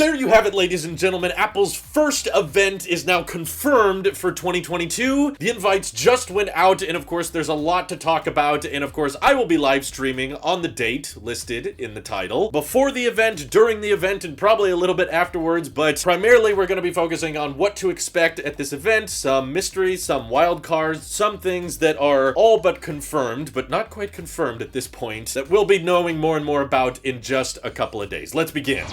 there you have it, ladies and gentlemen. Apple's first event is now confirmed for 2022. The invites just went out, and of course, there's a lot to talk about, and of course, I will be live streaming on the date listed in the title, before the event, during the event, and probably a little bit afterwards, but primarily we're going to be focusing on what to expect at this event, some mysteries, some wild cards, some things that are all but confirmed, but not quite confirmed at this point, that we'll be knowing more and more about in just a couple of days. Let's begin.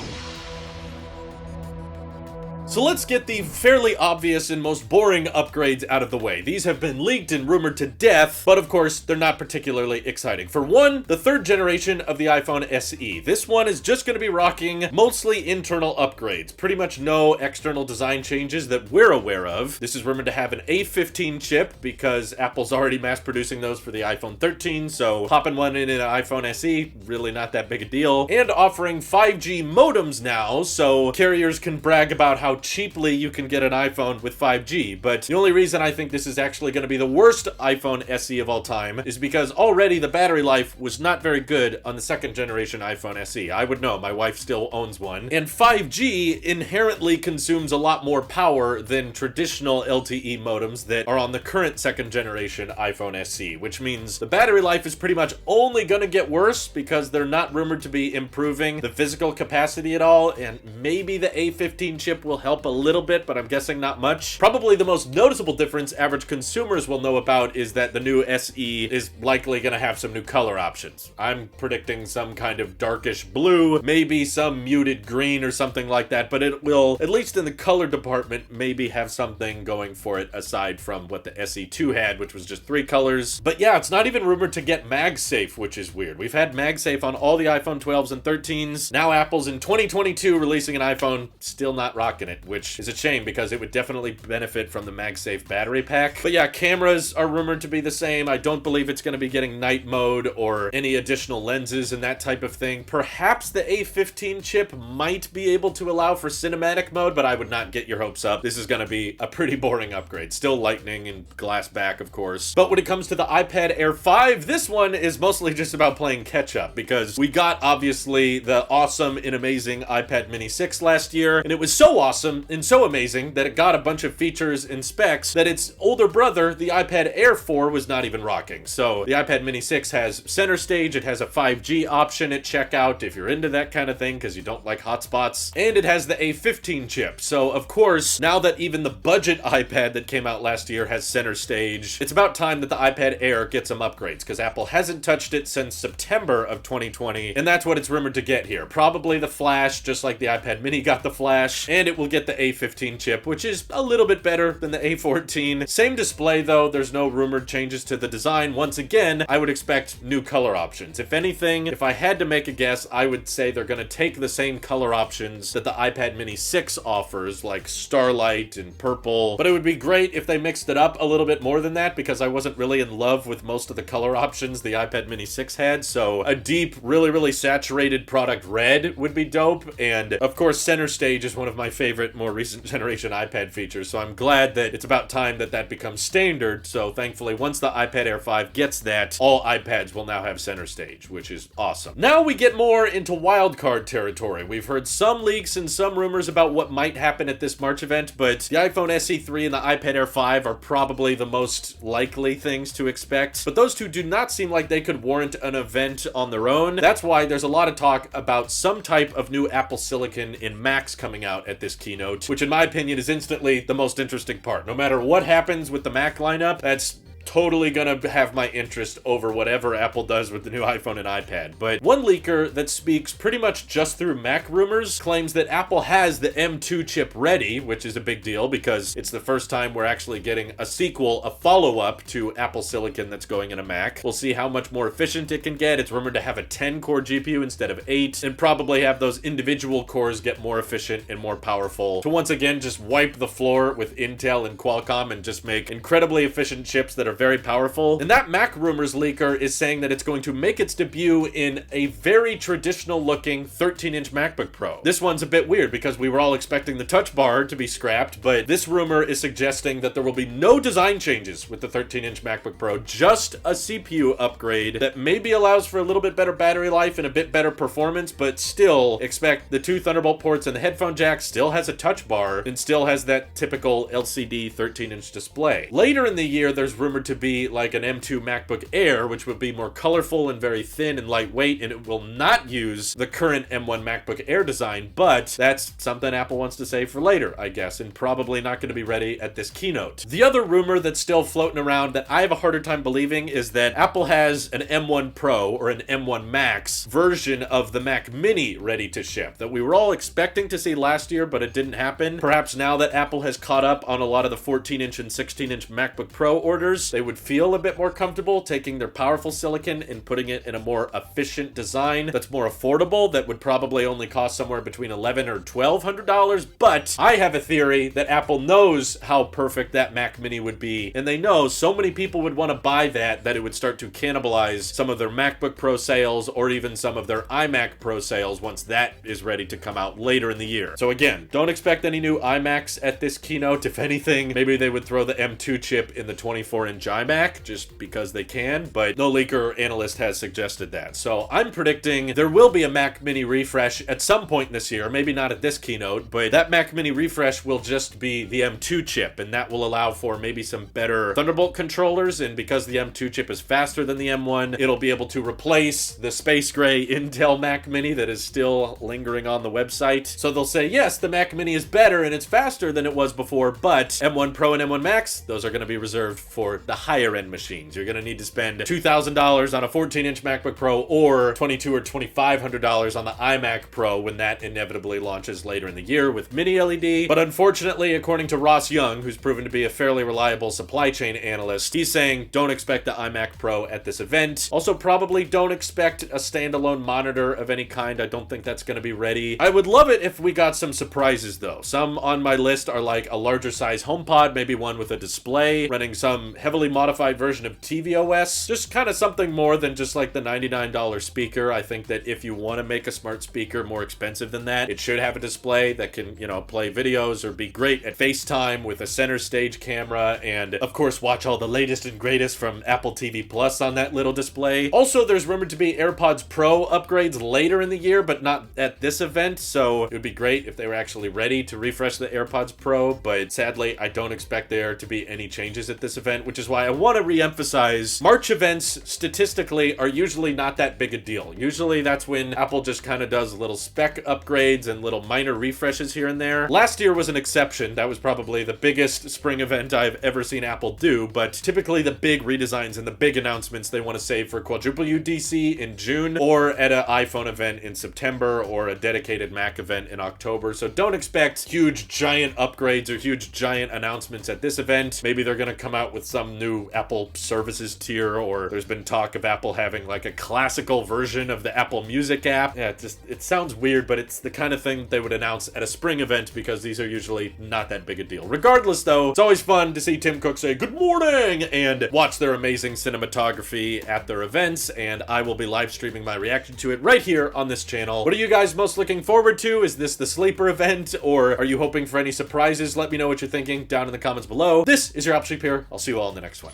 So let's get the fairly obvious and most boring upgrades out of the way. These have been leaked and rumored to death, but of course, they're not particularly exciting. For one, the third generation of the iPhone SE. This one is just going to be rocking mostly internal upgrades. Pretty much no external design changes that we're aware of. This is rumored to have an A15 chip because Apple's already mass producing those for the iPhone 13, so popping one in an iPhone SE, really not that big a deal. And offering 5G modems now, so carriers can brag about how cheaply you can get an iPhone with 5G, but the only reason I think this is actually going to be the worst iPhone SE of all time is because already the battery life was not very good on the second generation iPhone SE. I would know, my wife still owns one. And 5G inherently consumes a lot more power than traditional LTE modems that are on the current second generation iPhone SE, which means the battery life is pretty much only going to get worse because they're not rumored to be improving the physical capacity at all, and maybe the A15 chip will help a little bit, but I'm guessing not much. Probably the most noticeable difference average consumers will know about is that the new SE is likely going to have some new color options. I'm predicting some kind of darkish blue, maybe some muted green or something like that, but it will, at least in the color department, maybe have something going for it aside from what the SE2 had, which was just 3 colors. But yeah, it's not even rumored to get MagSafe, which is weird. We've had MagSafe on all the iPhone 12s and 13s. Now Apple's in 2022 releasing an iPhone, still not rocking it, which is a shame because it would definitely benefit from the MagSafe battery pack. But yeah, cameras are rumored to be the same. I don't believe it's going to be getting night mode or any additional lenses and that type of thing. Perhaps the A15 chip might be able to allow for cinematic mode, but I would not get your hopes up. This is going to be a pretty boring upgrade. Still lightning and glass back, of course. But when it comes to the iPad Air 5, this one is mostly just about playing catch up because we got obviously the awesome and amazing iPad Mini 6 last year, and it was so awesome and so amazing that it got a bunch of features and specs that its older brother, the iPad Air 4, was not even rocking. So the iPad Mini 6 has center stage, it has a 5G option at checkout if you're into that kind of thing because you don't like hotspots, and it has the A15 chip. So of course, now that even the budget iPad that came out last year has center stage, it's about time that the iPad Air gets some upgrades because Apple hasn't touched it since September of 2020, and that's what it's rumored to get here. Probably the flash, just like the iPad Mini got the flash, and it will get the A15 chip, which is a little bit better than the A14. Same display though, there's no rumored changes to the design. Once again, I would expect new color options. If anything, if I had to make a guess, I would say they're going to take the same color options that the iPad Mini 6 offers, like Starlight and Purple, but it would be great if they mixed it up a little bit more than that because I wasn't really in love with most of the color options the iPad Mini 6 had, so a deep, really saturated product red would be dope, and of course center stage is one of my favorite more recent generation iPad features, so I'm glad that it's about time that that becomes standard. So thankfully, once the iPad Air 5 gets that, all iPads will now have center stage, which is awesome. Now we get more into wildcard territory. We've heard some leaks and some rumors about what might happen at this March event, but the iPhone SE3 and the iPad Air 5 are probably the most likely things to expect, but those two do not seem like they could warrant an event on their own. That's why there's a lot of talk about some type of new Apple Silicon in Macs coming out at this keynote, which in my opinion is instantly the most interesting part. No matter what happens with the Mac lineup, that's totally gonna have my interest over whatever Apple does with the new iPhone and iPad. But one leaker that speaks pretty much just through Mac rumors claims that Apple has the M2 chip ready, which is a big deal because it's the first time we're actually getting a sequel, a follow-up to Apple Silicon that's going in a Mac. We'll see how much more efficient it can get. It's rumored to have a 10-core GPU instead of 8, and probably have those individual cores get more efficient and more powerful to once again just wipe the floor with Intel and Qualcomm and just make incredibly efficient chips that are very powerful. And that Mac Rumors leaker is saying that it's going to make its debut in a very traditional looking 13-inch MacBook Pro. This one's a bit weird because we were all expecting the touch bar to be scrapped, but this rumor is suggesting that there will be no design changes with the 13-inch MacBook Pro, just a CPU upgrade that maybe allows for a little bit better battery life and a bit better performance, but still expect the 2 Thunderbolt ports and the headphone jack, still has a touch bar, and still has that typical LCD 13-inch display. Later in the year, there's rumored to be like an M2 MacBook Air, which would be more colorful and very thin and lightweight, and it will not use the current M1 MacBook Air design, but that's something Apple wants to save for later, I guess, and probably not going to be ready at this keynote. The other rumor that's still floating around that I have a harder time believing is that Apple has an M1 Pro or an M1 Max version of the Mac Mini ready to ship that we were all expecting to see last year, but it didn't happen. Perhaps now that Apple has caught up on a lot of the 14-inch and 16-inch MacBook Pro orders, they would feel a bit more comfortable taking their powerful silicon and putting it in a more efficient design that's more affordable, that would probably only cost somewhere between $1,100 or $1,200. But I have a theory that Apple knows how perfect that Mac Mini would be, and they know so many people would want to buy that it would start to cannibalize some of their MacBook Pro sales or even some of their iMac Pro sales once that is ready to come out later in the year. So again, don't expect any new iMacs at this keynote. If anything, maybe they would throw the M2 chip in the 24-inch iMac just because they can, but no leaker or analyst has suggested that. So I'm predicting there will be a Mac Mini refresh at some point this year, maybe not at this keynote, but that Mac Mini refresh will just be the M2 chip, and that will allow for maybe some better Thunderbolt controllers, and because the M2 chip is faster than the M1, it'll be able to replace the space gray Intel Mac Mini that is still lingering on the website. So they'll say, yes, the Mac Mini is better and it's faster than it was before, but M1 Pro and M1 Max, those are going to be reserved for the higher end machines. You're going to need to spend $2,000 on a 14-inch MacBook Pro or $2,200 or $2,500 on the iMac Pro when that inevitably launches later in the year with Mini LED. But unfortunately, according to Ross Young, who's proven to be a fairly reliable supply chain analyst, he's saying don't expect the iMac Pro at this event. Also, probably don't expect a standalone monitor of any kind. I don't think that's going to be ready. I would love it if we got some surprises though. Some on my list are like a larger size HomePod, maybe one with a display, running some heavily modified version of tvOS. Just kind of something more than just like the $99 speaker. I think that if you want to make a smart speaker more expensive than that, it should have a display that can, you know, play videos or be great at FaceTime with a center stage camera, and of course watch all the latest and greatest from Apple TV Plus on that little display. Also, there's rumored to be AirPods Pro upgrades later in the year, but not at this event, so it would be great if they were actually ready to refresh the AirPods Pro, but sadly, I don't expect there to be any changes at this event, which is why I want to re-emphasize March events statistically are usually not that big a deal. Usually that's when Apple just kind of does little spec upgrades and little minor refreshes here and there. Last year was an exception. That was probably the biggest spring event I've ever seen Apple do, but typically the big redesigns and the big announcements they want to save for Quadruple UDC in June or at an iPhone event in September or a dedicated Mac event in October. So don't expect huge giant upgrades or huge giant announcements at this event. Maybe they're going to come out with some new Apple services tier, or there's been talk of Apple having like a classical version of the Apple Music app. Yeah, it sounds weird, but it's the kind of thing they would announce at a spring event because these are usually not that big a deal. Regardless though, it's always fun to see Tim Cook say good morning and watch their amazing cinematography at their events, and I will be live streaming my reaction to it right here on this channel. What are you guys most looking forward to? Is this the sleeper event, or are you hoping for any surprises? Let me know what you're thinking down in the comments below. This is your Apple Sheep here. I'll see you all in the next one.